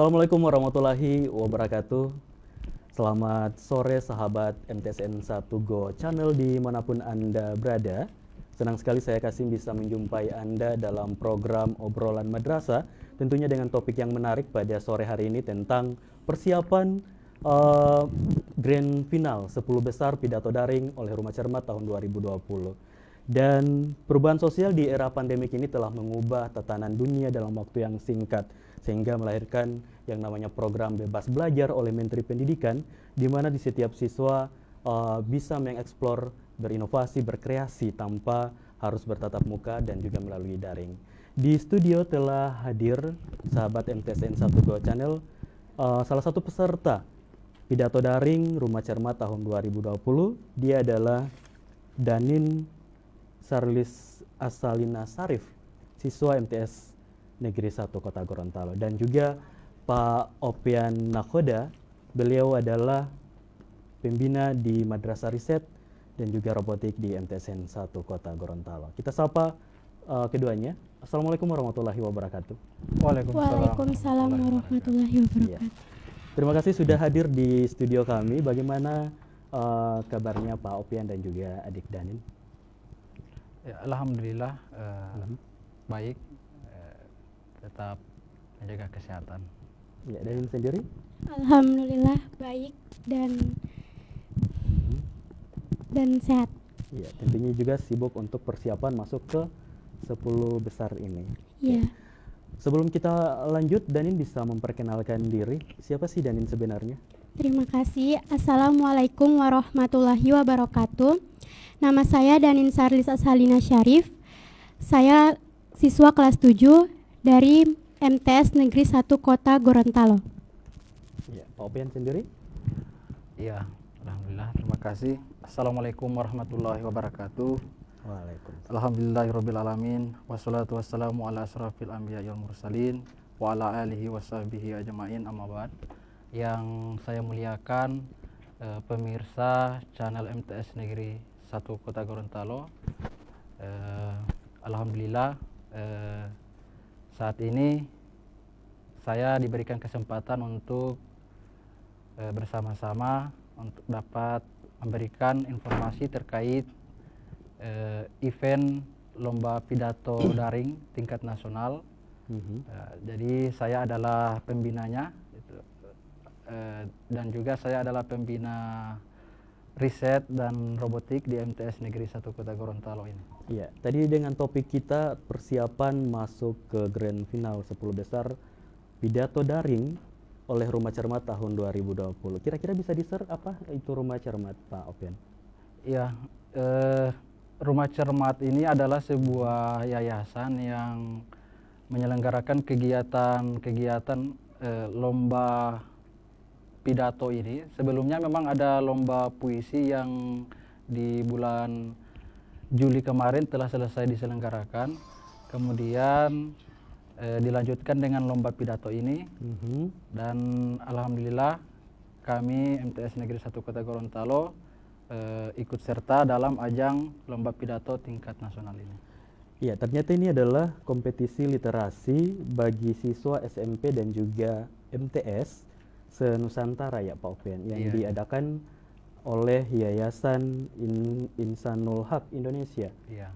Assalamualaikum warahmatullahi wabarakatuh. Selamat sore sahabat MTSN 1 Go Channel dimanapun Anda berada. Senang sekali saya Kasim bisa menjumpai Anda dalam program obrolan madrasah, tentunya dengan topik yang menarik pada sore hari ini tentang persiapan Grand Final 10 Besar Pidato Daring oleh Rumah Cermat tahun 2020. Dan perubahan sosial di era pandemik ini telah mengubah tatanan dunia dalam waktu yang singkat, sehingga melahirkan yang namanya program bebas belajar oleh Menteri Pendidikan, di mana di setiap siswa bisa mengeksplor, berinovasi, berkreasi tanpa harus bertatap muka dan juga melalui daring. Di studio telah hadir sahabat MTSN 1 Go Channel, salah satu peserta pidato daring Rumah Cermat tahun 2020. Dia adalah Danin Sarlis Asalina Sarif, siswa MTS Negeri 1 Kota Gorontalo, dan juga Pak Opian Nakhoda. Beliau adalah pembina di Madrasah Riset dan juga Robotik di MTSN 1 Kota Gorontalo. Kita sapa keduanya. Assalamualaikum warahmatullahi wabarakatuh. Waalaikumsalam warahmatullahi Iya. wabarakatuh. Terima kasih sudah hadir di studio kami. Bagaimana kabarnya Pak Opian dan juga adik Danin? Ya, alhamdulillah baik, tetap menjaga kesehatan. Ya, Danin sendiri? Alhamdulillah baik dan sehat. Ya, tentunya juga sibuk untuk persiapan masuk ke 10 besar ini. Ya, Sebelum kita lanjut, Danin bisa memperkenalkan diri. Siapa sih Danin sebenarnya? terima kasih. Assalamualaikum warahmatullahi wabarakatuh. Nama saya Danin Sarlis Asalina Syarif. Saya siswa kelas 7 dari MTS Negeri 1 Kota Gorontalo. Ya, Pak Opian sendiri? Ya, alhamdulillah, terima kasih. Assalamualaikum warahmatullahi wabarakatuh. Waalaikumsalam. Alhamdulillahirabbil alamin, wassalatu wassalamu ala asrafil anbiya wal mursalin wa ala alihi wasahbihi ajmain, amma ba'd. Yang saya muliakan pemirsa channel MTS Negeri 1 Kota Gorontalo. Alhamdulillah saat ini saya diberikan kesempatan untuk bersama-sama untuk dapat memberikan informasi terkait event lomba pidato daring tingkat nasional. Jadi saya adalah pembinanya gitu. Dan juga saya adalah pembina riset dan robotik di MTS Negeri 1 Kota Gorontalo ini. Iya, tadi dengan topik kita persiapan masuk ke Grand Final 10 Besar Pidato Daring oleh Rumah Cermat tahun 2020. Kira-kira bisa di-share apa itu Rumah Cermat, Pak Opian? Ya, Rumah Cermat ini adalah sebuah yayasan yang menyelenggarakan kegiatan-kegiatan lomba pidato ini. Sebelumnya memang ada lomba puisi yang di bulan Juli kemarin telah selesai diselenggarakan. Kemudian dilanjutkan dengan lomba pidato ini. Dan alhamdulillah kami MTS Negeri 1 Kota Gorontalo ikut serta dalam ajang lomba pidato tingkat nasional ini. Iya, ternyata ini adalah kompetisi literasi bagi siswa SMP dan juga MTS se-Nusantara ya Pak Opian, yang diadakan oleh Yayasan Insanul Haq Indonesia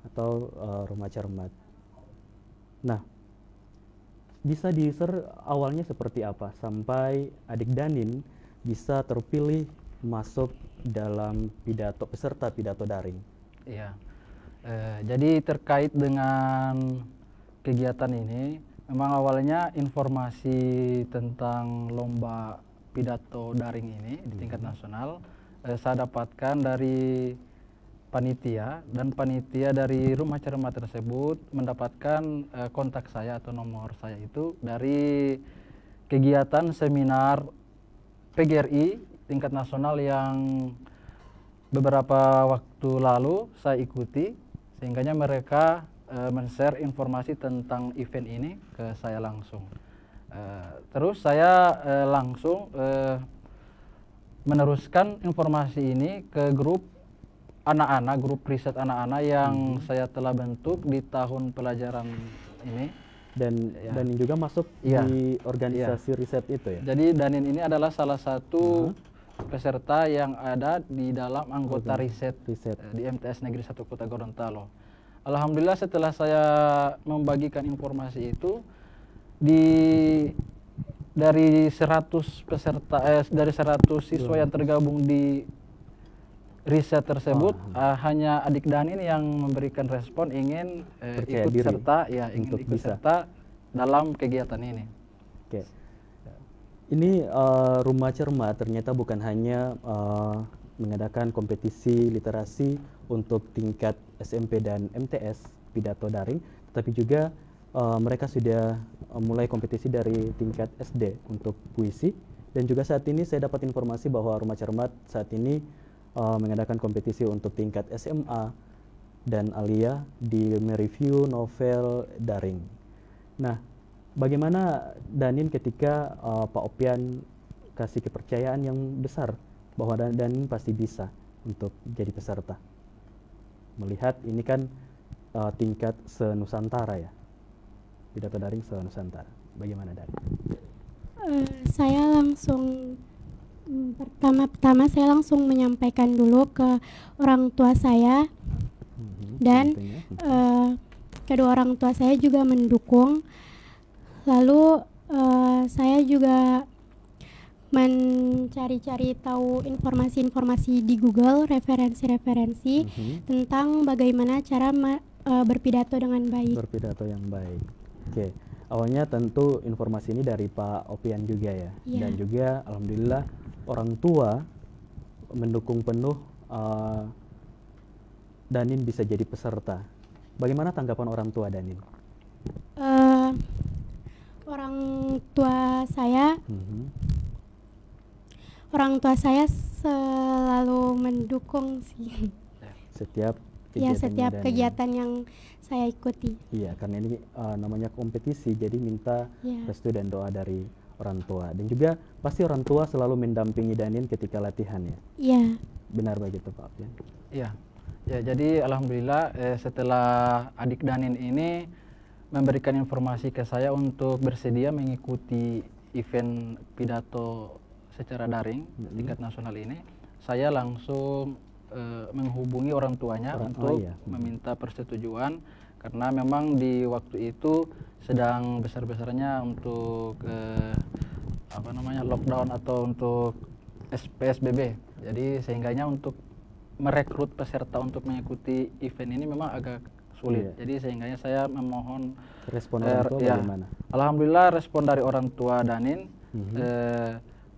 atau Rumah Cermat. Nah, bisa di-share awalnya seperti apa sampai adik Danin bisa terpilih masuk dalam peserta pidato daring? Iya. Jadi terkait dengan kegiatan ini, memang awalnya informasi tentang lomba pidato daring ini di tingkat nasional saya dapatkan dari panitia, dan panitia dari Rumah Cermat tersebut mendapatkan kontak saya atau nomor saya itu dari kegiatan seminar PGRI tingkat nasional yang beberapa waktu lalu saya ikuti, sehingganya mereka men-share informasi tentang event ini ke saya langsung. Terus saya langsung meneruskan informasi ini ke grup anak-anak, grup riset anak-anak yang saya telah bentuk di tahun pelajaran ini, Ya. Dan juga masuk Iya. di organisasi riset itu ya. Jadi Danin ini adalah salah satu peserta yang ada di dalam anggota riset di MTS Negeri 1 Kota Gorontalo. Alhamdulillah setelah saya membagikan informasi itu dari 100 peserta dari 100 siswa yang tergabung di riset tersebut hanya adik Danin yang memberikan respon ingin Percaya ikut diri serta ingin untuk ikut bisa. serta dalam kegiatan ini. Oke. Ini Rumah Cermat ternyata bukan hanya mengadakan kompetisi literasi untuk tingkat SMP dan MTS pidato daring, tetapi juga mereka sudah mulai kompetisi dari tingkat SD untuk puisi, dan juga saat ini saya dapat informasi bahwa Rumah Cermat saat ini mengadakan kompetisi untuk tingkat SMA dan alia di mereview novel daring. Nah, bagaimana Danin ketika Pak Opian kasih kepercayaan yang besar bahwa Danin pasti bisa untuk jadi peserta? Melihat ini kan tingkat se-Nusantara ya, pidato daring se-Nusantara. Bagaimana Danin? Saya langsung pertama-tama saya langsung menyampaikan dulu ke orang tua saya, dan kedua orang tua saya juga mendukung. Lalu saya juga mencari-cari tahu informasi-informasi di Google, referensi-referensi tentang bagaimana cara berpidato dengan baik. Berpidato yang baik. Oke. Awalnya tentu informasi ini dari Pak Opian juga ya. Dan juga alhamdulillah orang tua mendukung penuh Danin bisa jadi peserta. Bagaimana tanggapan orang tua Danin? Orang tua saya selalu mendukung sih. Setiap kegiatan yang saya ikuti. Iya, karena ini namanya kompetisi, jadi minta restu dan doa dari orang tua. Dan juga pasti orang tua selalu mendampingi Danin ketika latihan ya. Iya. Benar begitu Pak Opian? Iya. Ya, jadi alhamdulillah setelah adik Danin ini memberikan informasi ke saya untuk bersedia mengikuti event pidato secara daring tingkat nasional ini, saya langsung menghubungi orang tuanya untuk meminta persetujuan, karena memang di waktu itu sedang besar-besarnya untuk lockdown atau untuk PSBB. Jadi sehingganya untuk merekrut peserta untuk mengikuti event ini memang agak sulit. Jadi sehingganya saya memohon respon orang tua bagaimana? Alhamdulillah respon dari orang tua Danin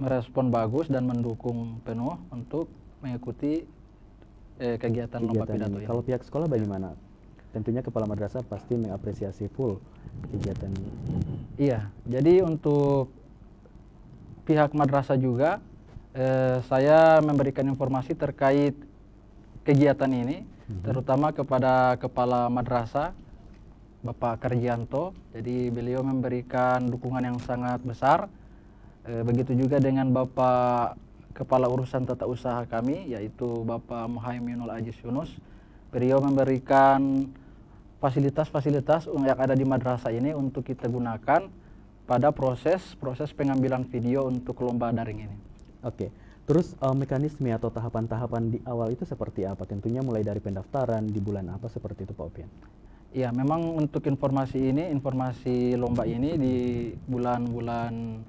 merespon bagus dan mendukung penuh untuk mengikuti kegiatan lomba pidato ini. Kalau pihak sekolah bagaimana? Tentunya kepala madrasah pasti mengapresiasi full kegiatan ini. Iya, jadi untuk pihak madrasah juga saya memberikan informasi terkait kegiatan ini, terutama kepada kepala madrasah Bapak Karjianto. Jadi beliau memberikan dukungan yang sangat besar. Begitu juga dengan Bapak Kepala Urusan Tata Usaha kami, yaitu Bapak Muhaiminul Aziz Yunus. Beliau memberikan fasilitas-fasilitas yang ada di madrasah ini untuk kita gunakan pada proses pengambilan video untuk lomba daring ini. Oke. Terus mekanisme atau tahapan-tahapan di awal itu seperti apa? Tentunya mulai dari pendaftaran di bulan apa seperti itu Pak Opian? Ya, memang untuk informasi lomba ini di bulan-bulan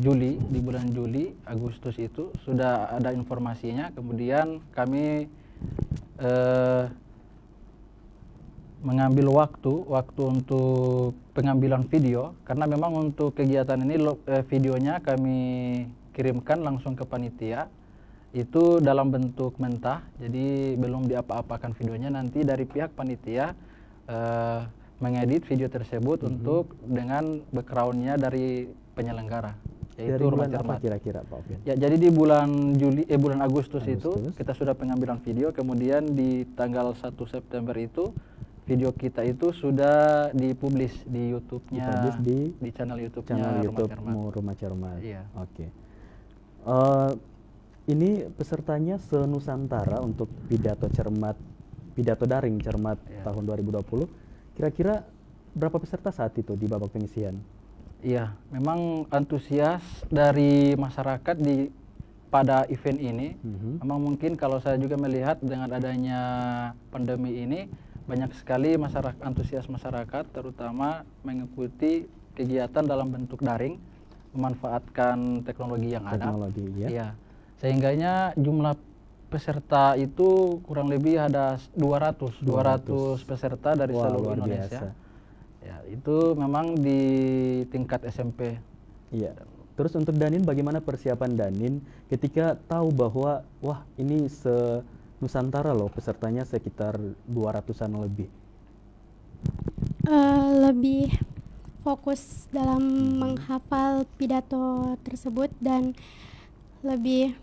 Juli, di bulan Juli, Agustus itu sudah ada informasinya. Kemudian kami mengambil waktu untuk pengambilan video, karena memang untuk kegiatan ini videonya kami kirimkan langsung ke panitia itu dalam bentuk mentah, jadi belum diapa-apakan videonya. Nanti dari pihak panitia mengedit video tersebut untuk dengan backgroundnya dari penyelenggara, yaitu dari Rumah bulan apa Cermat. kira-kira Pak Opian? Ya, jadi di bulan Agustus itu kita sudah pengambilan video, kemudian di tanggal 1 September itu video kita itu sudah dipublish di YouTube-nya, di channel YouTube-nya Rumah Cermat. Iya. Oke. Ini pesertanya se-Nusantara untuk pidato daring Cermat tahun 2020. Kira-kira berapa peserta saat itu di babak penyisian? Iya, memang antusias dari masyarakat pada event ini. Memang mungkin kalau saya juga melihat dengan adanya pandemi ini banyak sekali antusias masyarakat terutama mengikuti kegiatan dalam bentuk daring, memanfaatkan teknologi yang ada. Teknologi, ya. Iya. Sehingganya jumlah peserta itu kurang lebih ada 200 peserta dari Wah, seluruh luar Indonesia. biasa. Ya, itu memang di tingkat SMP. Iya. Terus untuk Danin, bagaimana persiapan Danin ketika tahu bahwa wah ini se-Nusantara loh pesertanya sekitar 200-an lebih? Lebih fokus dalam menghafal pidato tersebut dan lebih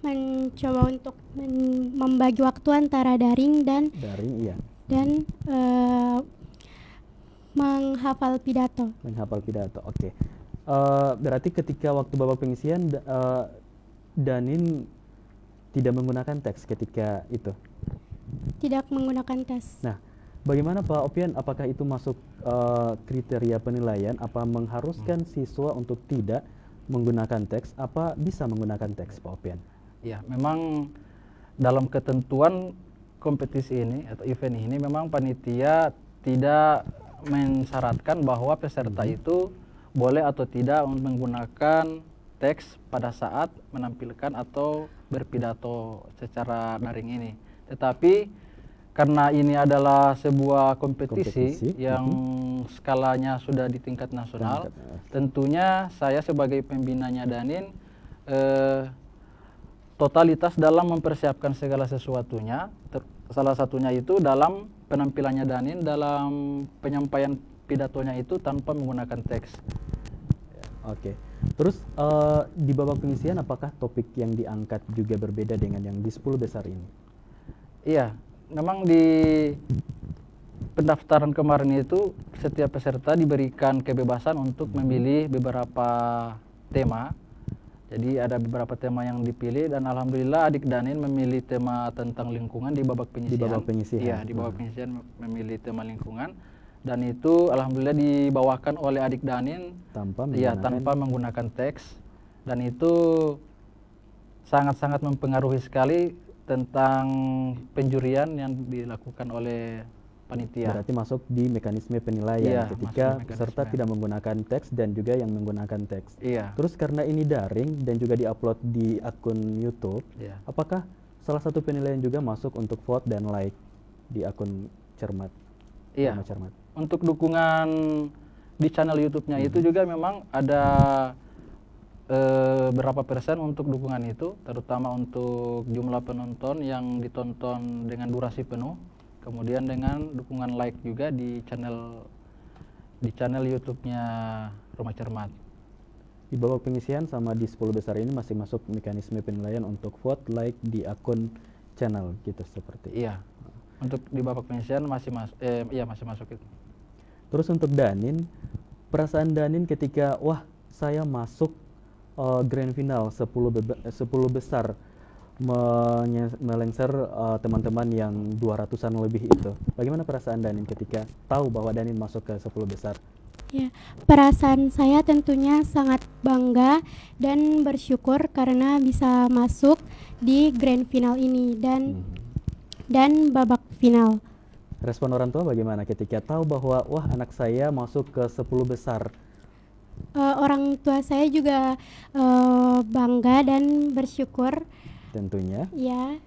mencoba untuk membagi waktu antara daring dan Iya. menghafal pidato. Menghafal pidato, oke. Berarti ketika waktu babak penyisian Danin tidak menggunakan teks ketika itu? Tidak menggunakan tes. Nah, bagaimana Pak Opian, apakah itu masuk kriteria penilaian? Apa mengharuskan siswa untuk tidak menggunakan teks? Apa bisa menggunakan teks, Pak Opian? Ya, memang dalam ketentuan kompetisi ini atau event ini memang panitia tidak mensyaratkan bahwa peserta itu boleh atau tidak menggunakan teks pada saat menampilkan atau berpidato secara daring ini. Tetapi karena ini adalah sebuah kompetisi yang skalanya sudah di tingkat nasional, tentunya saya sebagai pembinanya Danin totalitas dalam mempersiapkan segala sesuatunya, salah satunya itu dalam penampilannya Danin dalam penyampaian pidatonya itu tanpa menggunakan teks. Oke. Terus di babak penyisian apakah topik yang diangkat juga berbeda dengan yang di 10 besar ini? Iya, memang di pendaftaran kemarin itu setiap peserta diberikan kebebasan untuk memilih beberapa tema. Jadi ada beberapa tema yang dipilih dan alhamdulillah adik Danin memilih tema tentang lingkungan di babak penyisian. Di babak penyisian. Iya, di babak penyisian memilih tema lingkungan dan itu alhamdulillah dibawakan oleh adik Danin tanpa menggunakan teks dan itu sangat-sangat mempengaruhi sekali tentang penjurian yang dilakukan oleh panitia. Berarti masuk di mekanisme penilaian ketika peserta tidak menggunakan teks dan juga yang menggunakan teks. Iya. Terus karena ini daring dan juga diupload di akun YouTube, apakah salah satu penilaian juga masuk untuk vote dan like di akun Cermat? Iya. Cermat. Untuk dukungan di channel YouTube-nya itu juga memang ada berapa persen untuk dukungan itu, terutama untuk jumlah penonton yang ditonton dengan durasi penuh. Kemudian dengan dukungan like juga di channel YouTube-nya Rumah Cermat. Di babak penyisian sama di 10 besar ini masih masuk mekanisme penilaian untuk vote, like di akun channel gitu seperti. Iya. Untuk di babak penyisian masih masuk itu. Terus untuk Danin, perasaan Danin ketika wah saya masuk grand final 10 besar melengser teman-teman yang 200-an lebih itu. Bagaimana perasaan Danin ketika tahu bahwa Danin masuk ke 10 besar? Ya, perasaan saya tentunya sangat bangga dan bersyukur karena bisa masuk di grand final ini dan babak final. Respon orang tua bagaimana ketika tahu bahwa wah anak saya masuk ke 10 besar? Orang tua saya juga bangga dan bersyukur. Tentunya. Ya,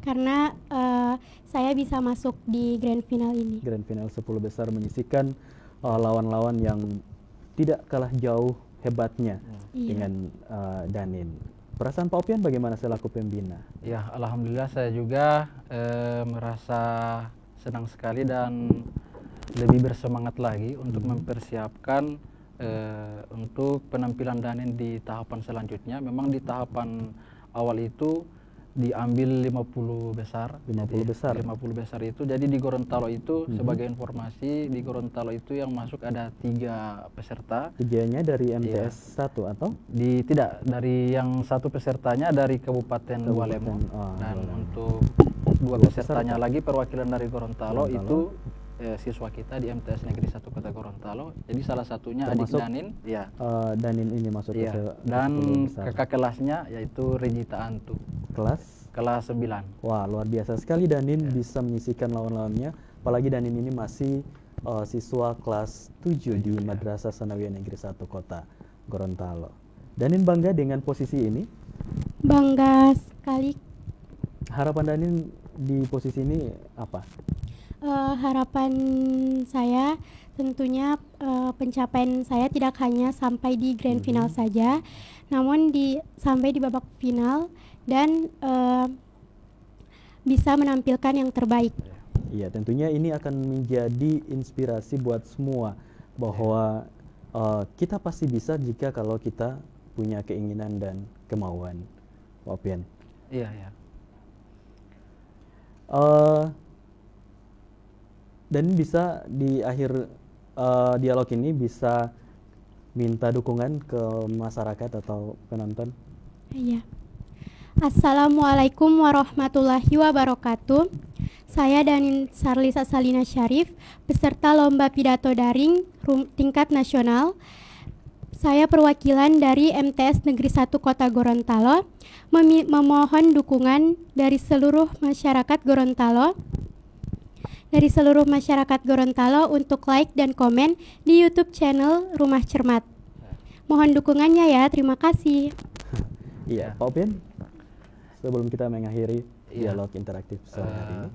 karena saya bisa masuk di grand final ini. Grand final 10 besar menyisikan lawan-lawan yang tidak kalah jauh hebatnya dengan Danin. Perasaan Pak Opian bagaimana selaku pembina? Ya, alhamdulillah saya juga merasa senang sekali dan lebih bersemangat lagi untuk mempersiapkan untuk penampilan Danin di tahapan selanjutnya. Memang di tahapan awal itu diambil 50 besar. 50 besar. 50 besar itu. Jadi di Gorontalo itu sebagai informasi di Gorontalo itu yang masuk ada 3 peserta. 3-nya dari MTS 1 atau? Tidak, dari yang 1 pesertanya dari Kabupaten Walemo. Dan untuk 2 pesertanya lagi perwakilan dari Gorontalo itu siswa kita di MTS Negeri 1 Kota Gorontalo. Jadi salah satunya adik Termasuk, Danin, ya. Danin ini masuk ke Iya. Dan 10 besar. kakak kelasnya yaitu Regita Antu, Kelas. kelas 9. Wah, luar biasa sekali Danin bisa menyisihkan lawan-lawannya. Apalagi Danin ini masih siswa kelas 7 di Madrasah Sanawiyah Negeri 1 Kota Gorontalo. Danin bangga dengan posisi ini. Bangga sekali. Harapan Danin di posisi ini apa? Harapan saya tentunya pencapaian saya tidak hanya sampai di grand final saja, namun sampai di babak final dan bisa menampilkan yang terbaik. Iya, tentunya ini akan menjadi inspirasi buat semua bahwa kita pasti bisa jika kalau kita punya keinginan dan kemauan. Pak Opian. Iya, ya. Dan bisa di akhir dialog ini bisa minta dukungan ke masyarakat atau penonton. Iya. Assalamualaikum warahmatullahi wabarakatuh. Saya Danin Sarlis Asalina Syarif, peserta Lomba Pidato Daring tingkat nasional. Saya perwakilan dari MTS Negeri 1 Kota Gorontalo, memohon dukungan dari seluruh masyarakat Gorontalo untuk like dan komen di YouTube channel Rumah Cermat. Mohon dukungannya ya, terima kasih. Iya, Pak Opian. Sebelum kita mengakhiri Iya. dialog interaktif sore hari ini,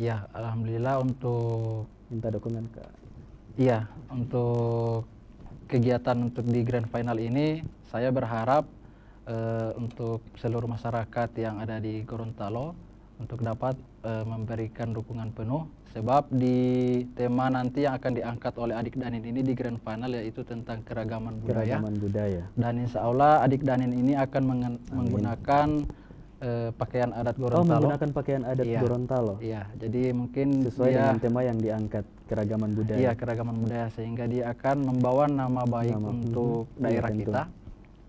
Ya, alhamdulillah untuk minta dukungan ke untuk kegiatan untuk di grand final ini, saya berharap untuk seluruh masyarakat yang ada di Gorontalo untuk dapat memberikan dukungan penuh, sebab di tema nanti yang akan diangkat oleh adik Danin ini di grand final yaitu tentang keragaman budaya. keragaman budaya. Dan insya Allah adik Danin ini akan menggunakan pakaian adat Gorontalo. Menggunakan pakaian adat Iya. Gorontalo. Iya, jadi mungkin Sesuai dia, dengan tema yang diangkat, keragaman budaya. iya, keragaman budaya, sehingga dia akan membawa nama baik untuk daerah tentu. kita.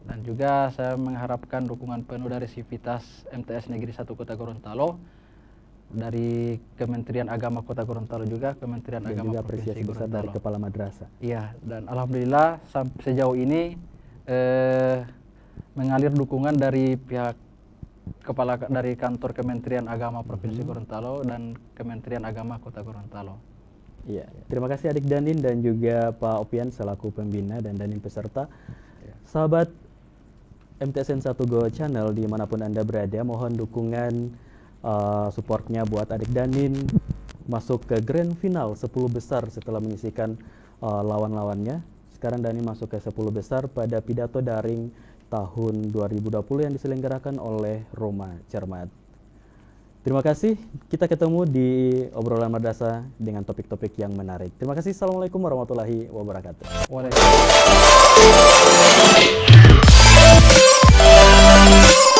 Dan juga saya mengharapkan dukungan penuh dari Sivitas MTS Negeri 1 Kota Gorontalo, dari Kementerian Agama Kota Gorontalo juga, Kementerian Dan Agama juga Provinsi apresiasi besar dari Gorontalo. kepala madrasah. Iya, dan alhamdulillah sejauh ini mengalir dukungan dari pihak dari kantor Kementerian Agama Provinsi Gorontalo dan Kementerian Agama Kota Gorontalo. Iya, terima kasih adik Danin dan juga Pak Opian selaku pembina dan Danin peserta. Sahabat MTSN 1 Go Channel dimanapun Anda berada, mohon dukungan supportnya buat adik Danin masuk ke grand final 10 besar setelah menyisihkan lawan-lawannya. Sekarang Danin masuk ke 10 besar pada pidato daring tahun 2020 yang diselenggarakan oleh Rumah Cermat. Terima kasih, kita ketemu di obrolan madrasah dengan topik-topik yang menarik. Terima kasih, Assalamualaikum warahmatullahi wabarakatuh. Waalaikumsalam.